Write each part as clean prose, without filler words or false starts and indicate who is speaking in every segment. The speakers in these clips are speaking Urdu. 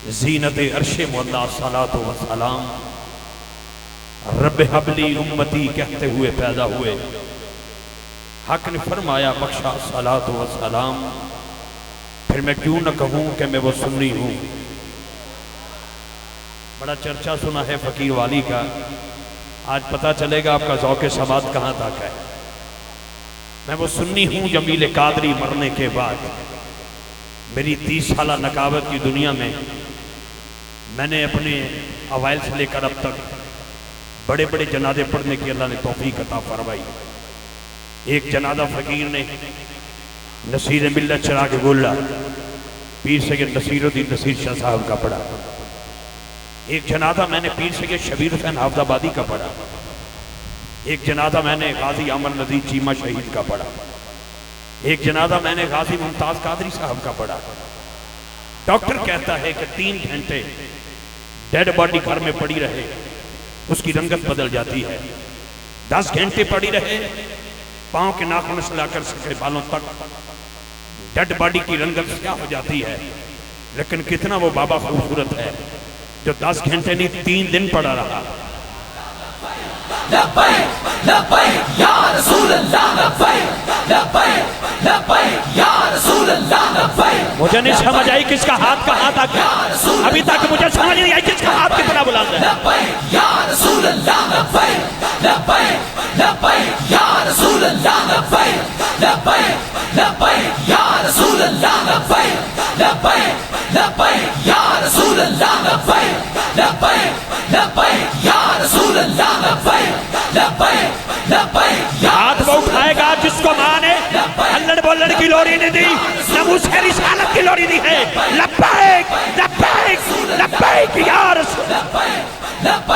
Speaker 1: زینت عرش مولا صلاۃ و سلام رب حبلی امتی کہتے ہوئے پیدا ہوئے. حق نے فرمایا بخشا صلاۃ و سلام. پھر میں کیوں نہ کہوں کہ میں وہ سنی ہوں. بڑا چرچا سنا ہے فقیر والی کا. آج پتہ چلے گا آپ کا ذوق سماعت کہاں تک ہے. میں وہ سنی ہوں جمیل قادری مرنے کے بعد. میری 30 سالہ نکابت کی دنیا میں نے اپنے اوائل سے لے کر اب تک بڑے بڑے جنازے پڑھنے کی اللہ نے توفیق عطا فرمائی. ایک جنازہ فقیر نے نصیر ملت چراغ گولہ پیر سید نصیر الدین نصیر شاہ صاحب کا پڑھا. ایک جنازہ میں نے پیر سید شبیر حسین حافظ آبادی کا پڑھا. ایک جنازہ میں نے غازی عامر نذیر چیمہ شہید کا پڑھا. ایک جنازہ میں نے غازی ممتاز قادری صاحب کا پڑھا. ڈاکٹر کہتا ہے کہ 3 گھنٹے ڈیڈ باڈی گھر میں پڑی رہے اس کی رنگت بدل جاتی ہے. 10 گھنٹے پڑی رہے پاؤں کے ناخن سے لا کر سکے بالوں تک ڈیڈ باڈی کی رنگت سیاہ ہو جاتی ہے. لیکن کتنا وہ بابا خوبصورت ہے جو 10 گھنٹے نہیں 3 دن پڑا رہا.
Speaker 2: لبیک لبیک یا رسول اللہ لبیک لبیک لبیک یا رسول اللہ لبیک.
Speaker 1: مجھے نہیں سمجھ آئی کس کا ہاتھ کہاں تک ہے. ابھی تک مجھے سمجھ نہیں آئی کس کا ہاتھ کتنا بلند ہے.
Speaker 2: لبیک یا رسول اللہ لبیک لبیک لبیک یا رسول اللہ لبیک لبیک لبیک یا رسول اللہ لبیک لبیک لبیک یا رسول اللہ لبیک لبیک لبیک یا رسول اللہ لبیک لبیک لبیک.
Speaker 1: ہاتھ وہ اٹھائے گا جس کو ماں نے ہلڑ بولڑ کی لوری نہیں دی نہ اسے رسالت کی لوری دی ہے. لبیک لبیک لبیک یا رسول.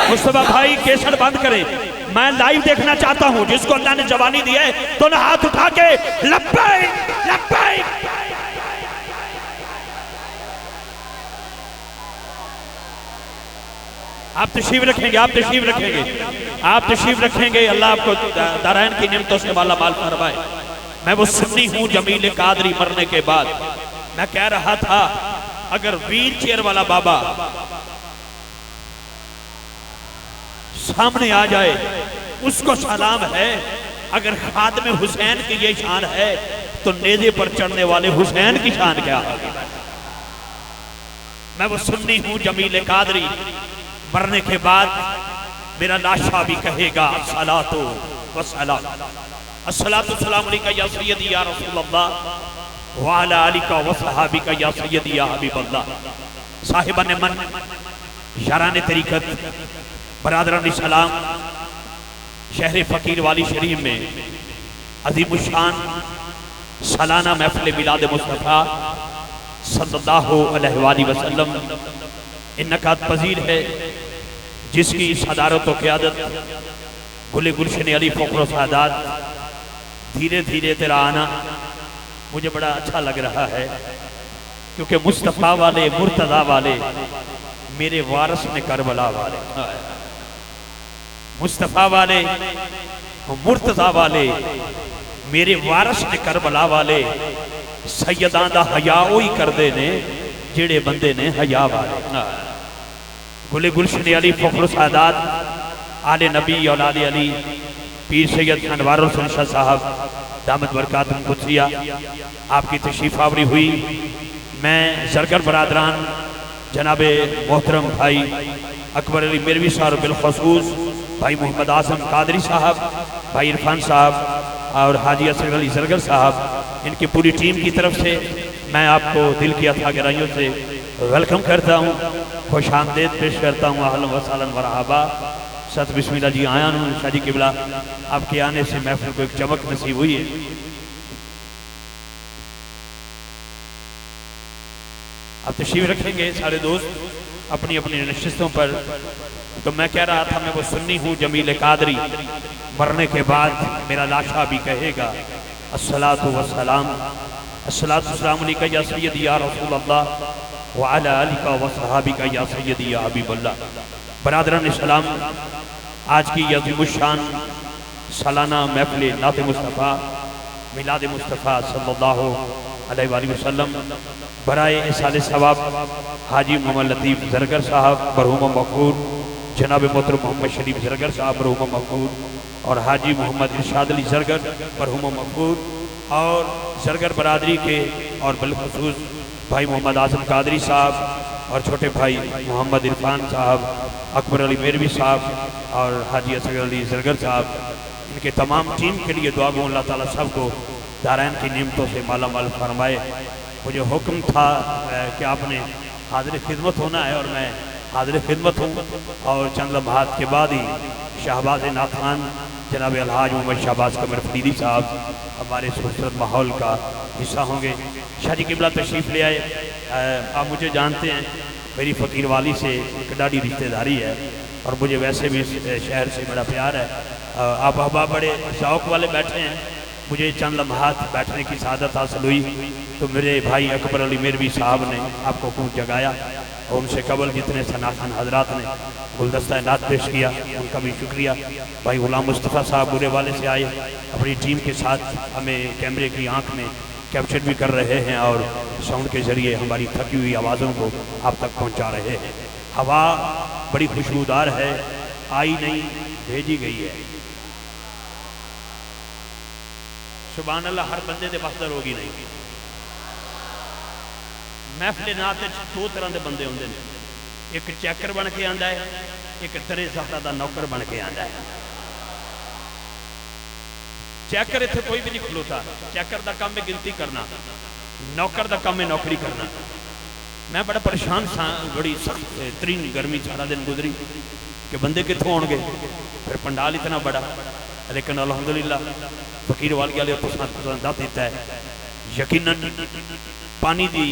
Speaker 1: مصطفیٰ بھائی کیسٹ بند کرے میں لائیو دیکھنا چاہتا ہوں. جس کو اللہ نے جوانی دی ہے تو نہ ہاتھ اٹھا کے لبیک لبیک. آپ تشریف رکھیں گے آپ تشریف رکھیں گے آپ تشریف رکھیں گے. اللہ آپ کو دارائن کی نعمتوں سے مالا مال فرمائے. میں وہ سنی ہوں جمیل قادری مرنے کے بعد. میں کہہ رہا تھا اگر ویل چیئر والا بابا سامنے آ جائے اس کو سلام ہے. اگر خادم حسین کی یہ شان ہے تو نیزے پر چڑھنے والے حسین کی شان کیا ہے. میں وہ سنی ہوں جمیل قادری مرنے کے بعد میرا لاشا بھی کہے گا الصلاۃ والسلام الصلاۃ والسلام علیکہ یا سیدی یا رسول اللہ وعلی آلک وصحابک یا سیدی یا حبیب اللہ. صاحبان من یاران طریقت برادران اسلام شہر فقیر والی شریف میں عظیم الشان سالانہ محفل میلاد مصطفیٰ صلی اللہ علیہ وآلہ وسلم انعقاد پذیر ہے جس کی صدارت و قیادت گل گلشن علی فخر و سعادات. دھیرے دھیرے تیرا آنا مجھے بڑا اچھا لگ رہا ہے کیونکہ مصطفیٰ والے مرتضیٰ والے میرے وارث نے کربلا والے مصطفیٰ والے مرتضیٰ والے میرے وارث نے کربلا والے. سیدان دا حیا ہوئی کر دے نے جڑے بندے نے حیا والے. گل گلشن علی فخر و سعادات آل نبی اولاد علی پیر سید انوار الحسن شاہ صاحب دامت برکاتہم قدسیہ آپ کی تشریف آوری ہوئی. میں زرگر برادران جناب محترم بھائی اکبر علی میروی صاحب بالخصوص بھائی محمد اعظم قادری صاحب بھائی عرفان صاحب اور حاجی اصغر علی زرگر صاحب ان کی پوری ٹیم کی طرف سے میں آپ کو دل کی عطا گرائیوں سے ویلکم کرتا ہوں. خوش آمدید پیش کرتا ہوں. اہلا و سہلا مرحبا. ست بسم اللہ جی آیا ہوں شاہ جی قبلہ آپ کے آنے سے محفل کو ایک چمک نصیب ہوئی ہے. آپ تشریف رکھیں گے سارے دوست اپنی اپنی نشستوں پر. تو میں کہہ رہا تھا میں وہ سنی ہوں جمیل قادری مرنے کے بعد میرا لاشا بھی کہے گا الصلاۃ والسلام الصلاۃ والسلام علیکہ یا سیدی یا رسول اللہ وعلی آلک وصحابک یا سیدی یا حبیب اللہ. برادران اسلام آج کی یہ عظیم الشان سالانہ محفل نعت مصطفیٰ میلاد مصطفیٰ صلی اللہ علیہ وسلم برائے احصال ثواب حاجی محمد لطیف زرگر صاحب مرحوم مغفور، جناب محترم محمد شریف زرگر صاحب مرحوم مغفور، اور حاجی محمد ارشاد علی زرگر مرحوم مغفور، اور زرگر برادری کے اور بالخصوص بھائی محمد اعظم قادری صاحب اور چھوٹے بھائی محمد عرفان صاحب، اکبر علی میروی صاحب اور حاجی اصغر علی زرگر صاحب، ان کے تمام ٹیم کے لیے دعا گو اللہ تعالیٰ سب کو دارین کی نعمتوں سے مالا مال فرمائے۔ مجھے حکم تھا کہ آپ نے حاضر خدمت ہونا ہے اور میں حاضر خدمت ہوں، اور چند لمحات کے بعد ہی شہباز ناتھان جناب الحاج محمد شہباز قمر فریدی صاحب ہمارے خوبصورت ماحول کا حصہ ہوں گے۔ شاہ جی قبلہ تشریف لے آئے۔ آپ مجھے جانتے ہیں، میری فقیر والی سے ایک ڈاڑی رشتہ داری ہے، اور مجھے ویسے بھی اس شہر سے بڑا پیار ہے۔ آپ احباب بڑے شوق والے بیٹھے ہیں، مجھے چند لمحات بیٹھنے کی سعادت حاصل ہوئی تو میرے بھائی اکبر علی میروی صاحب نے آپ کو خوب جگایا، اور ان سے قبل جتنے سناتن حضرات نے گلدستہ نعت پیش کیا ان کا بھی شکریہ۔ بھائی غلام مصطفیٰ صاحب برے والے سے آئے، اپنی ٹیم کے ساتھ ہمیں کیمرے کی آنکھ میں کیپچر بھی کر رہے ہیں اور ساؤنڈ کے ذریعے ہماری تھکی ہوئی آوازوں کو آپ تک پہنچا رہے ہیں۔ ہوا بڑی خوشبودار ہے، آئی نہیں بھیجی گئی ہے۔ سبحان اللہ، ہر بندے دے بخدر ہوگی نہیں۔ محفل نعت دو طرح دے بندے ہوندے نے، ایک چیکر بن کے آندا ہے، ایک درے زہرا دا نوکر بن کے آندا ہے۔ چیکر اتنے کوئی بھی نہیں کھلوتا، چیکر دا کام ہے گنتی کرنا، نوکر دا کام ہے نوکری کرنا۔ میں بڑا پریشان سا، بڑی سخت ترین گرمی سارا دن گزری کہ بندے کتھوں ہون گے، پھر پنڈال اتنا بڑا، لیکن الحمدللہ فقیر والی والے پسند دیتا ہے۔ یقیناً پانی دی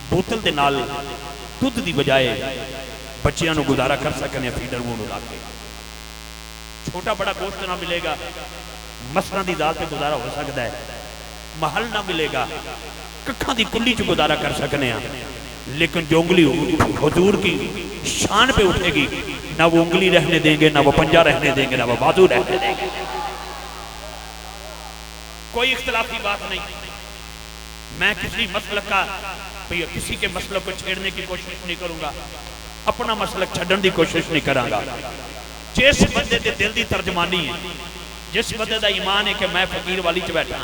Speaker 1: بوتل دے نال دودھ دی بجائے بچیاں نو گزارا کر سکنے فیڈر وونو لا کے، چھوٹا بڑا گوشت نہ ملے گا، مسئلہ دی ذات پہ گزارا ہو سکتا ہے، محل نہ ملے گا، ککھاں دی کلی چ گزارا کر سکنے ہیں، لیکن جو انگلی حضور کی شان پہ اٹھے گی نہ وہ انگلی رہنے دیں گے، نہ وہ پنجہ رہنے دیں گے، نہ وہ بازو رہنے دیں گے۔ کوئی اختلافی بات نہیں۔ میں کسی مسلک کا کسی کے مسلک کو چھیڑنے کی کوشش نہیں کروں گا، اپنا مسلک چھڑن دی کوشش نہیں کروں گا۔ جس بندے دے دل دی ترجمانی ہے، جس بندے دا ایمان ہے کہ میں فقیر والی چ بیٹھا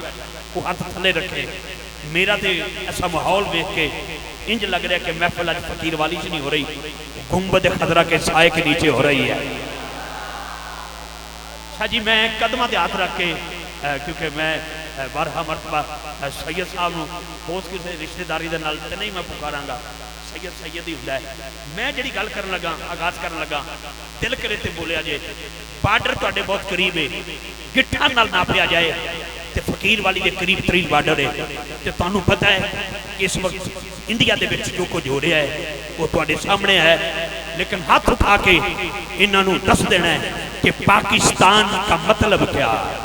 Speaker 1: وہ ہاتھ تھلے رکھے، میرا تے ایسا ماحول دیکھ کے انج لگ رہا ہے کہ محفل آج فقیر والی چ نہیں ہو رہی، گنبد خضرا کے سائے کے نیچے ہو رہی ہے۔ شاہ جی میں قدمہ دے ہاتھ رکھ کے، کیونکہ میں بارہا مرتبہ سید صاحب نو پوس کسے رشتہ داری دے نال تے نہیں میں پکاراں گا، سید سید ہی ہوندا ہے۔ میں جڑی گل کرن لگا، آغاز کرن لگا، دل کرے تے بولیا جے بارڈر تواڈے بہت قریب ہے، گٹھاں نال ناپیا جائے تے فقیر والی دے قریب ترین بارڈر ہے، تے تانوں پتہ ہے کہ اس وقت انڈیا دے وچ جو کچھ ہو رہا ہے وہ تواڈے سامنے ہے، لیکن ہاتھ اٹھا کے انہاں نوں دس دینا ہے کہ پاکستان کا مطلب کیا ہے۔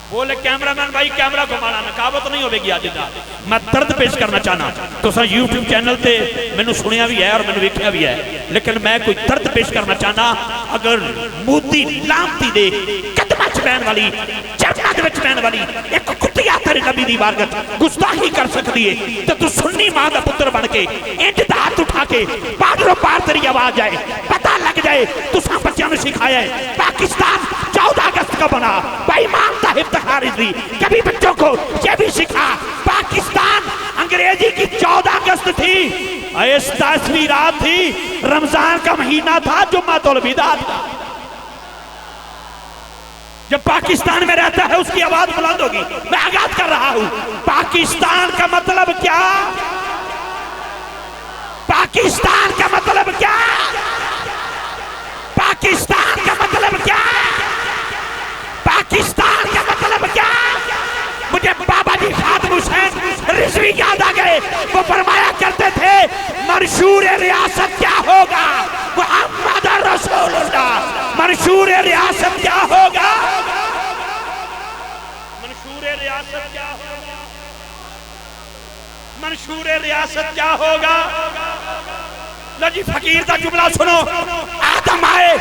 Speaker 1: بولے کیمرامین بھائی کیمرہ گھمانا، نقابت نہیں ہوئے گی آج دا۔ میں درد پیش کرنا چاہنا تو سا یوٹیوب چینل تے میں نے سنیا بھی ہے اور میں نے ویکھیا بھی ہے، لیکن میں کوئی درد پیش کرنا چاہنا، اگر مودی لامتی دے قدمہ چ بین والی جنت وچ بین والی ایک کتیا تیرے نبی دی بارگاہ گستاخی کر سکتی ہے تو تو سنی ماں دا پتر بن کے انج دا ہاتھ اٹھا کے بارڈروں پار تیری آواز جائے، پتہ لگ جائے تو سا بچیاں نے سکھایا ہے پاکستان 14 اگست کا بنا، بھائی امام طاہر تخارجی کبھی بچوں کو یہ بھی سکھا پاکستان انگریزی کی 14 اگست تھی، اس 10ویں رات تھی، رمضان کا مہینہ تھا، جمعہ الوداع تھا۔ جب پاکستان میں رہتا ہے اس کی آواز بلند ہوگی۔ میں آغاز کر رہا ہوں، پاکستان کا مطلب کیا؟ پاکستان کا مطلب کیا؟ پاکستان کا مطلب کیا؟ پاکستان کا مطلب کیا؟ مجھے بابا جی خادم حسین رضوی یاد آ گئے، وہ فرمایا کرتے تھے منشور ریاست کیا ہوگا؟ محمد رسول اللہ۔ منشور ریاست کیا ہوگا؟ منشور ریاست کیا ہوگا؟ منشور ریاست کیا ہوگا؟ لجی فقیر دا جملہ سنو، آدم آئے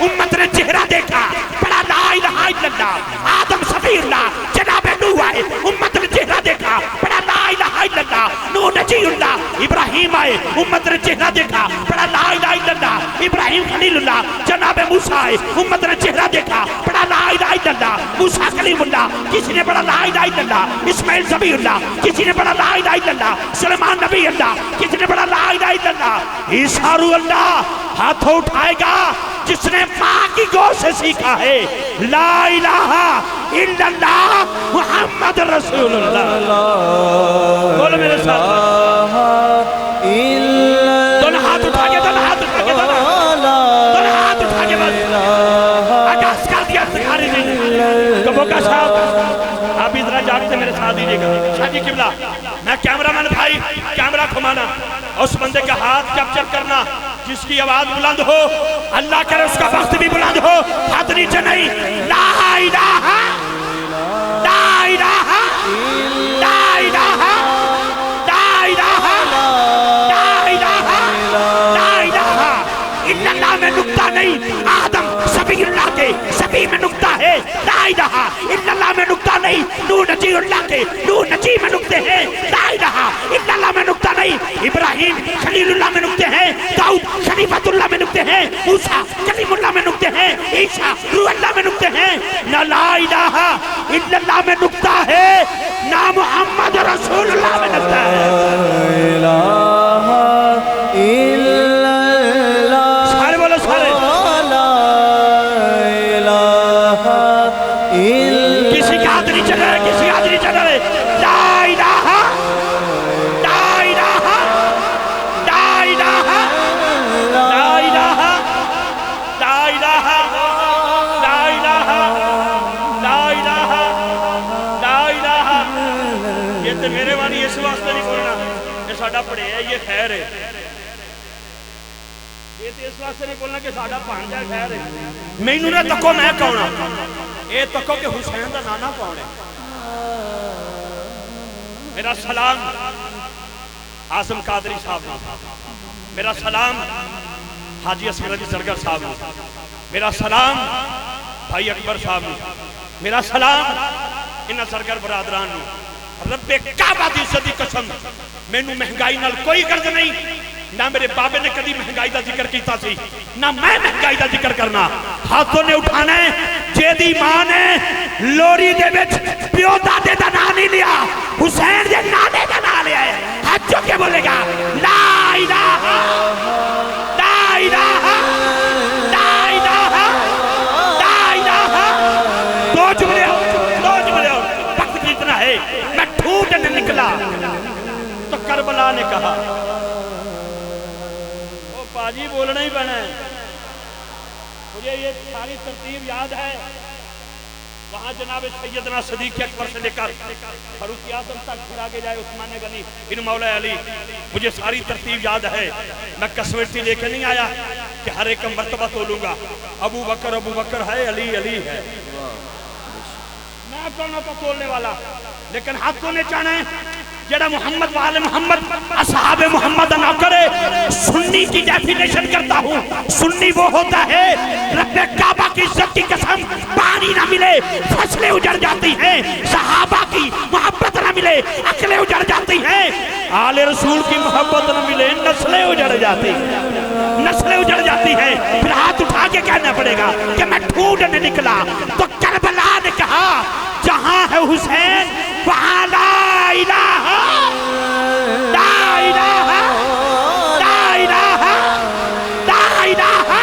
Speaker 1: امت نے چہرہ دیکھا، بڑا لا الہ الا اللہ، آدم صفی اللہ، جناب نوح ہوا ہے امت نے چہرہ دیکھا پڑھا لا الہ الا اللہ نوح نجی اللہ ابراہیم آئے امت نے چہرہ دیکھا پڑھا لا الہ الا اللہ ابراہیم خلیل اللہ جناب موسیٰ آئے امت نے چہرہ دیکھا پڑھا لا الہ الا اللہ موسیٰ کلیم اللہ کسی نے پڑھا لا الہ الا اللہ اسماعیل ذبیح اللہ کسی نے پڑھا لا الہ الا اللہ سلیمان نبی اللہ کسی نے پڑھا لا الہ الا اللہ عیسیٰ روح اللہ ہاتھوں اٹھائے گا جس نے ماں کی گوشت سے سیکھا ہے لا الہ الا اللہ محمد رسول اللہ بولو میرے ساتھ دونوں ہاتھ اٹھا کے دونوں ہاتھ اٹھا کے دونوں ہاتھ اٹھا کے بس آگاز کر دیا سکھاری نہیں کبھو کا صاحب آپ ادھر جاگتے میرے ساتھ دیجئے گا شاہ جی قبلہ میں کیمرہ مین بھائی کیمرہ گھمانا اس بندے کا ہاتھ کیپچر کرنا جس کی آواز بلند ہو اللہ کرے اس کا وقت بھی بلند ہو ہاتھ نیچے نہیں لا الہ لا الہ لا الہ لا الہ لا الہ لا الہ الا اللہ میں نکتہ نہیں آدم سبی اللہ کے سبی میں نکتہ ہے لا الہ الا اللہ میں نکتہ نہیں نوح نجی اللہ کے نوح نجی میں نکتے ہیں لا الہ الا اللہ میں نکتہ نہیں ابراہیم خلیل اللہ میں نکتے ہیں داؤد خلیفۃ اللہ میں نکتے ہیں موسیٰ کلیم اللہ میں نکتے ہیں عیسیٰ روح اللہ میں نکتے ہیں نہ لا الہ الا اللہ میں نکتہ ہے نہ محمد رسول اللہ میں نکتہ ہے سارے بولو سارے کسی کا ہاتھ نہیں چل رہا ہے کسی کا ہاتھ نہیں چل رہا ہے لا الہ لا الہ لا الہ لا الہ لا الہ لا الہ لا الہ لا الہ یہ تو میرے وانی اس واسطے نہیں بولنا یہ ساڑھا پڑے ہے یہ خیر ہے یہ تو اس واسطے نہیں بولنا کہ ساڑھا پانچ ہے خیر ہے میں انہوں نے تکو میں کونا اے تکو کہ حسین دا نانا کون ہے میرا سلام عاصم قادری صاحب میرا سلام حاجی اسمیر علی زرگر صاحب میرا سلام بھائی اکبر صاحب میرا سلام انہا زرگر برادران رب کعبہ دی عزت دی قسم میں نو مہنگائی نال کوئی غرض نہیں نہ میرے بابے نے کدی مہنگائی دا ذکر کیتا سی نہ میں مہنگائی دا ذکر کرنا ہاتھوں نے اٹھانا ہے جے دی ماں نے لوری دے وچ پیو دادے دا نام نہیں لیا حسین دے نانے دا نام لیا ہے ہاتھ جو کے بولے گا لا الہ لا الہ لا الہ لا الہ دو جملے ہو وقت کتنا ہے میں ٹھوٹنے نکلا تو کربلا نے کہا پاجی بولنا ہی پڑنا ہے مجھے یہ ساری ترتیب یاد ہے وہاں جناب سیدنا صدیق اکبر سے لے کر فاروق اعظم تک پھر آگے جائے عثمان غنی بن مولا علی مجھے ساری ترتیب یاد ہے میں کسوٹی لے کے نہیں آیا کہ ہر ایک مرتبہ تولوں گا ابو بکر ہے علی ہے میں کون ہوتا تولنے والا لیکن ہاتھ کو نہیں چاہنا ہے جڑا محمد والے محمد اصحاب محمد نہ کرے سنی کی ڈیفینیشن کرتا ہوں سنی وہ ہوتا ہے رب کعبہ کی عزت کی قسم پانی نہ ملے فصلیں اجڑ جاتی ہیں صحابہ کی محبت نہ ملے عقلیں اجڑ جاتی ہیں آل رسول کی محبت نہ ملے نسلیں اجڑ جاتی ہیں پھر ہاتھ اٹھا کے کہنا پڑے گا کہ میں ڈھونڈنے نکلا تو کربلا نے کہا جہاں ہے حسین وہاں لا الہ لا الہ لا الہ لا الہ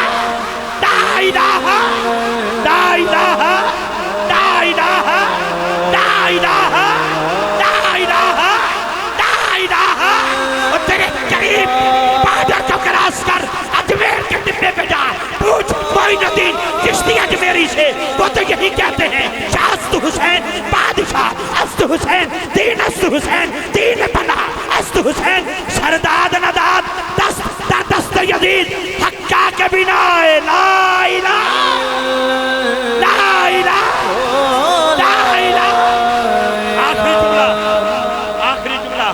Speaker 1: لا الہ لا الہ لا الہ لا الہ لا الہ لا الہ اور تیرے قریب بارڈر کو کراس کر اجمیر کے ڈبے پہ جا پوچھ معین الدین چشتی اجمیری سے وہ تو یہی کہتے ہیں شاست حسین بادشاہ است حسین دین است حسین دین بنا است حسین سرداد نداد دست در دست یزید حقا کے بنا لا الہ لا الہ لا الہ آخری جملہ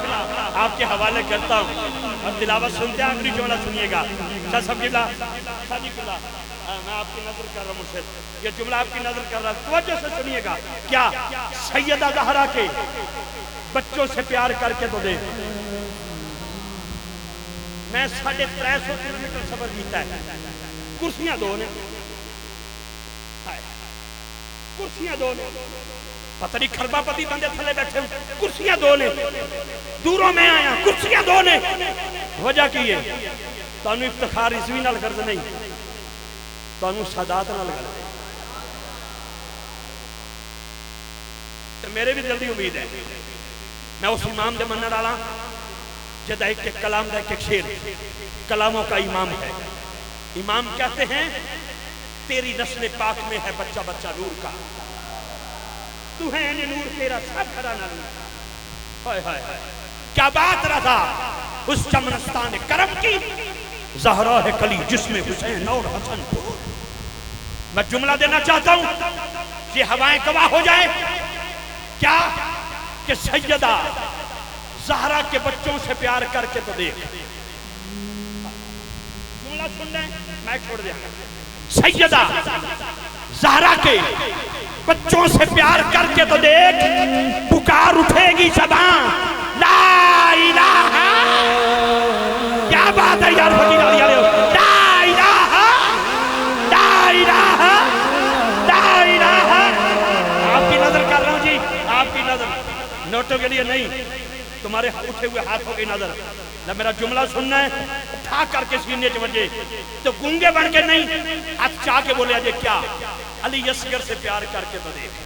Speaker 1: آپ کے حوالے کرتا ہوں اور تلاوت سنتے ہیں آخری جملہ سنیے گا شاہ صاحب قبلہ میں آپ کی نظر کر رہا ہوں سے یہ جملہ آپ کی نظر کر رہا ہوں توجہ سے سنیے گا کیا سیدہ زہرا کے بچوں سے پیار کر کے تو دیکھ میں 350 کلومیٹر سفر کیتا ہے کرسیاں دو نے کرسیاں دو نے پتہ نہیں کھربا پتی بندے تھلے بیٹھے کرسیاں دو نے دوروں میں آیا کرسیاں دو نے وجہ کی ہے تانو افتخار عزوی نال کرد نہیں تانو سادات نال کرد تو میرے بھی جلدی امید ہے میں اس امام دے منن والا جدا ایک کلام دا ایک شعر کلاموں کا امام ہے امام کہتے ہیں تیری نسل پاک میں ہے بچہ بچہ نور کا تو ہے نور تیرا سب کھڑا نہ ہائے ہائے کیا بات رضا اس چمنستان کرم کی زہرا ہے کلی جس میں حسین اور حسن میں جملہ دینا چاہتا ہوں یہ ہوائیں گواہ ہو جائیں کیا کہ سیدہ زہرا کے بچوں سے پیار کر کے تو دیکھ جملہ سن رہے ہیں میں چھوڑ دیا سیدہ زہرا کے بچوں سے پیار کر کے تو دیکھ پکار اٹھے گی زبان لا الہ کیا بات ہے یار فقیر علی علیہ لا الہ لا الہ لا الہ آپ کی نظر کر رہا ہوں جی آپ کی نظر نوٹوں کے لیے نہیں تمہارے اٹھے ہوئے ہاتھوں کی نظر جب میرا جملہ سننا ہے اٹھا کر کے سینے چوجے تو گونگے بن کے نہیں ہاتھ چاہ کے بولے آجے کیا علی اصغر سے پیار کر کے تو دیکھ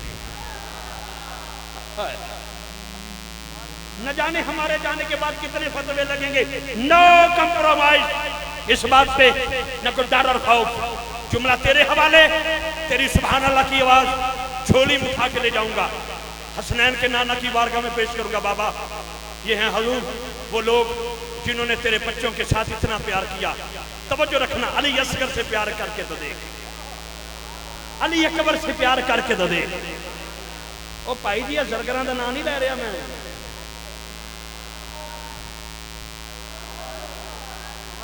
Speaker 1: نہ جانے ہمارے جانے کے بعد کتنے فتوے لگیں گے نو کمپرومائز اس بات پہ نہ کوئی ڈر اور خوف جملہ تیرے حوالے تیری سبحان اللہ کی آواز جھولی میں اٹھا کے لے جاؤں گا حسنین کے نانا کی بارگاہ میں پیش کروں گا بابا یہ ہیں حضور وہ لوگ جنہوں نے تیرے بچوں کے ساتھ اتنا پیار کیا توجہ رکھنا علی اصغر سے پیار کر کے تو دیکھ علی اکبر سے پیار کر کے تو دیکھ او بھائی جی زرگراں دا نام نہیں لے رہا میں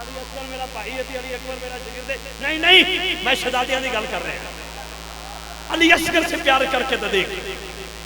Speaker 1: علی اصغر میرا بھائی ہے علی اکبر میرا شاگرد ہے نہیں نہیں میں شہزادیاں دی گل کر رہا ہوں علی اصغر سے پیار کر کے تو دیکھ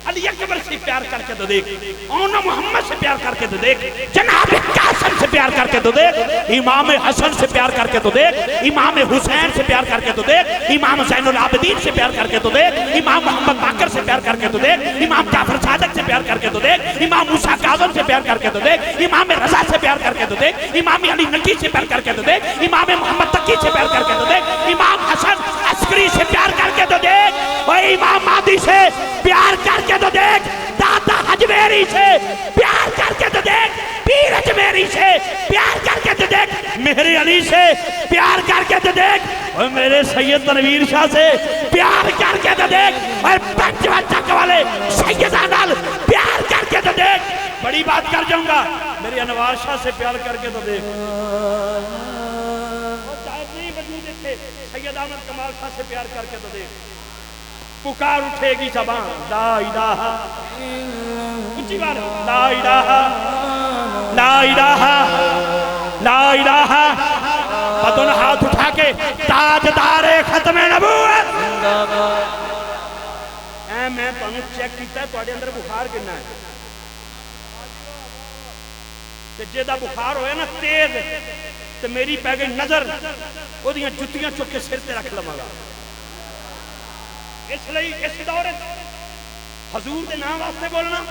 Speaker 1: علی اکبر سے پیار کر کے تو دیکھ اونا محمد سے پیار کر کے تو دیکھ جناب قاسم سے پیار کر کے تو دیکھ امام حسن سے پیار کر کے تو دیکھ امام حسین سے پیار کر کے تو دیکھ امام زین العابدین سے پیار کر کے تو دیکھ امام محمد باقر سے پیار کر کے تو دیکھ امام جعفر صادق سے پیار کر کے تو دیکھ امام موسیٰ کاظم سے پیار کر کے تو دیکھ امام رضا سے پیار کر کے تو دیکھ امام علی نقی سے پیار کر کے تو دیکھ امام محمد تقی سے پیار کر کے تو دیکھ امام حسن عسکری سے پیار کر کے تو دیکھ اور امام مہدی سے پیار کر کے تو دیکھ داتا حجویری سے پیار کر کے تو دیکھ پیر اجمیری سے پیار کر کے تو دیکھ مہر علی سے پیار کر کے تو دیکھ اور میرے سید تنویر شاہ سے پیار کر کے تو دیکھ اور پنجوہ تک والے سیدہ نال پیار کر کے تو دیکھ بڑی بات کر جاؤں گا میرے انوار شاہ سے پیار کر کے تو دیکھ اور چاہت نہیں وجود تھے سید احمد کمال شاہ سے پیار کر کے تو دیکھ پکار اٹھے گی زبان لا الہ اونچی بار لا الہ لا الہ لا الہ پتن ہاتھ اٹھا کے تاجدار ختم نبوت اے میں تو انہوں چیک کیتا ہے تو آڑے اندر بخار کرنا ہے کہ جیدہ بخار ہوئے نا تیز تو میری پہ گئی نظر وہ دیاں جتیاں چکے سر تے رکھ لما گا اس لئے اس دورے حضور دے نام واسطے بولنا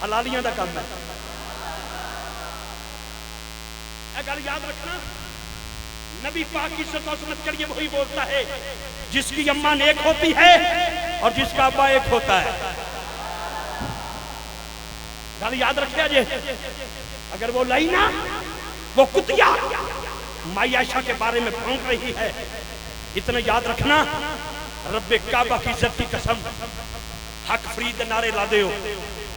Speaker 1: حلالیاں دا کم ہے اے گل یاد رکھنا نبی پاک کی عزت و عظمت کے لیے وہی بولتا ہے جس کی اماں نیک ہوتی ہے اور جس کا ابا ایک ہوتا ہے گل یاد رکھیا جے اگر وہ لائنا وہ کتیا مائی عائشہ کے بارے میں بھونک رہی ہے اتنا یاد رکھنا رب کعبہ کی عزت کی قسم حق فرید نعرے لا دے ہو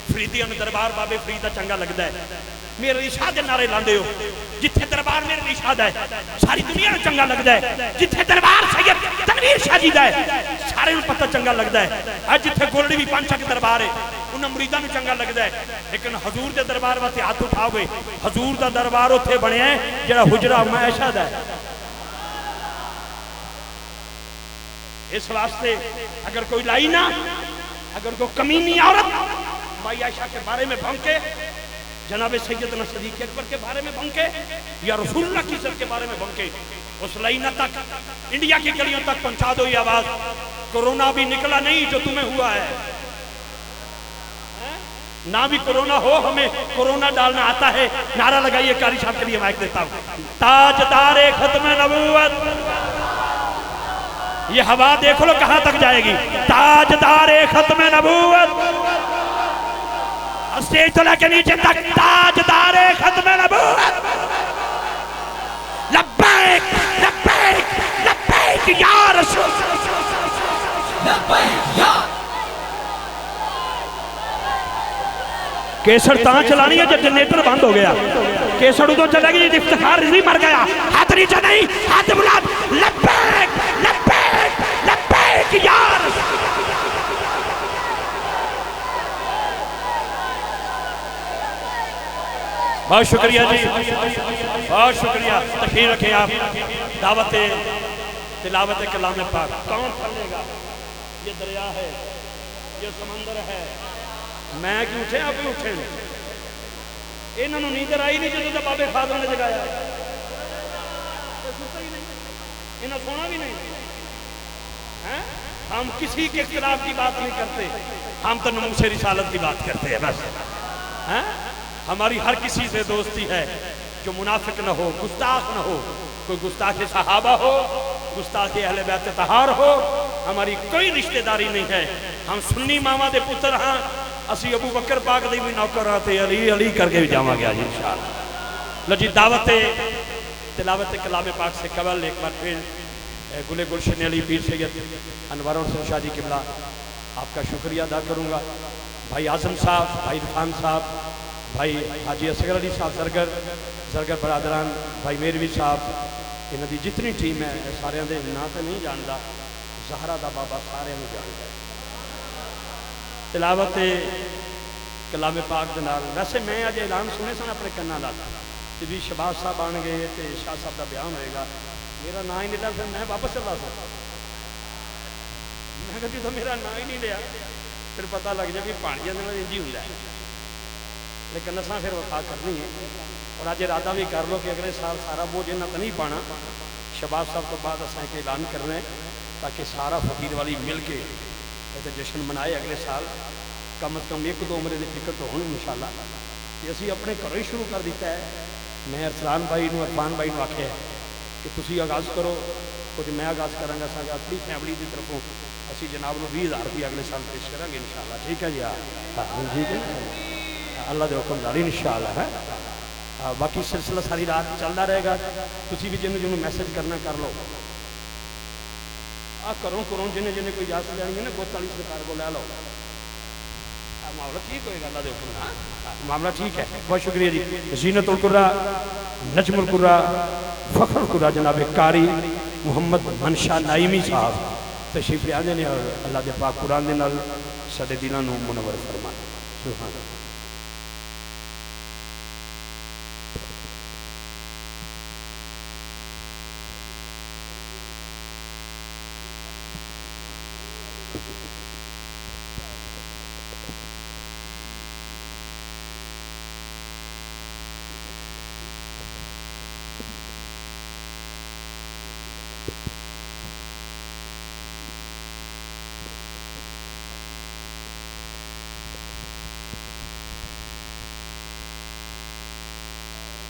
Speaker 1: فریدیاں دربار بابے فریدہ چنگا لگتا ہے میرے ارشاد نعرے لا دے ہو جتھے دربار میرے ارشاد ہے ساری دنیا میں چنگا لگتا ہے جتھے دربار سید تنویر شاہ جی دا ہے سارے میں پتہ چنگا لگتا ہے آج جتھے گولڈی بھی پانچا کے دربار ہے انہاں مریداں میں چنگا لگتا ہے لیکن حضور دے دربار واسطے ہاتھ اٹھاؤ گے حضور دا دربار اتھے بنے ہیں جڑا حجرہ عائشہ دا ہے اس واسطے اگر کوئی لائی نہ، اگر کوئی کمینی عورت مائی عائشہ کے بارے میں بھونکے، جناب سیدنا صدیق اکبر کے بارے میں بھونکے، یا رسول اللہ کی عزت کے بارے میں بھونکے، اس لائنہ تک، انڈیا کی گلیوں تک پہنچا دو یہ آواز، کرونا بھی نکلا نہیں جو تمہیں ہوا ہے، نہ بھی کرونا ہو ہمیں کرونا ڈالنا آتا ہے۔ نعرہ لگائیے، قاری صاحب کے لیے مائک دیتا ہوں، تاجدار ختم نبوت، یہ ہوا دیکھ لو کہاں تک جائے گی، تاجدار ختم نبوت، اسٹیج تو لے کے نیچے تک، تاجدار ختم نبوت، لبیک لبیک لبیک یا رسول
Speaker 2: لبیک یا
Speaker 1: کیسر تاں چلانی ہے جب جنریٹر بند ہو گیا، کیسر ادھر چلے گی، افتخار رضی مر گیا، ہاتھ نیچے نہیں، ہاتھ بلند، لبیک لبیک لبیک یا رسول۔ بہت شکریہ جی، بہت شکریہ، تشریف رکھیں آپ۔ دعوت تلاوت کلام پاک کون پڑھے گا؟ یہ دریا ہے، یہ سمندر ہے، میں کیوں اٹھے آپ بھی اٹھے انہوں نے نیندر آئی نہیں جو بابے خادم نے جگایا، انہوں سونا بھی نہیں۔ ہم کسی کے اختلاف کی بات نہیں کرتے، ہم تو نموس رسالت کی بات کرتے ہیں بس۔ ہماری ہر کسی سے دوستی ہے جو منافق نہ ہو، گستاخ نہ ہو، کوئی گستاخ صحابہ ہو، گستاخ اہل بیت طہار ہو، ہماری کوئی رشتہ داری نہیں ہے۔ ہم سنی ماما دے پتر ہاں، اسی ابو بکر پاک دے بھی نوکر آتے، علی علی کر کے بھی جاما گیا جی انشاءاللہ۔ لجی دعوت تلاوت کلام پاک سے قبل ایک بار پھر گلے گلشن علی پیر سید انوار حسین شاہ جی قبلہ آپ کا شکریہ ادا کروں گا۔ بھائی اعظم صاحب، بھائی عرفان صاحب، بھائی حاجی اصغر علی صاحب زرگر برادران، بھائی میروی صاحب، انہاں دی جتنی ٹیم ہے سارے دے نام تے نہیں جاندا، زہرا دا بابا سارے نوں جاندا ہے۔ تلاوت کلام پاک دے نال ویسے میں اج اعلان سنے سن اپنے کناں نال کہ بھی شہباز صاحب آن گئے تے شاہ صاحب دا بیان ہوئے گا، میرا نا ہی نہیں لیا، میں واپس چلا سا، میں کہتی تو میرا نا ہی نہیں لیا، پھر پتہ لگ جائے بھی پانیاں دے میں انجی ہوندا ہے، لیکن نساں پھر وفا کرنی ہے۔ اور آج ارادہ بھی کر لو کہ اگلے سال سارا بوجھ انہاں تو نہیں پانا، شہباز صاحب تو بعد اساں کے اعلان کرنا ہے تاکہ سارا فقیر والی مل کے جشن منائے اگلے سال، کم از کم ایک دو عمرے دے ٹکٹ ہون انشاءاللہ۔ کہ اسی اپنے گھروں ہی شروع کر دیتا ہے، میں ارسلان بھائی نو عرفان بھائی نو آکھیا ہے کہ تسی آغاز کرو، کچھ میں آغاز کراں گا، سارا اپنی فیملی دی طرفوں اسی جناب نو 20,000 روپیہ اگلے سال پیش کریں گے انشاءاللہ، ٹھیک ہے جی؟ ٹھیک ہے اللہ دے حکم داری انشاءاللہ ہے۔ باقی سلسلہ ساری رات چلتا رہے گا، تسی بھی جنہوں جنہوں میسج کرنا کر لو، کروں جنہیں جنہیں کوئی اجازت لینی ہے نا گوت والی سرکار کو لے لو، معاملہ ٹھیک ہوئے گا اللہ دے حکم نال، معاملہ ٹھیک ہے۔ بہت شکریہ جی۔ زینت القرہ، نجم القرہ، فخر القرہ جناب قاری محمد منشا نائمی صاحب تشریف لے آنے اور اللہ دے پاک قرآن دے نال ساڈے دلاں نوں منور فرمائے۔ سبحان اللہ۔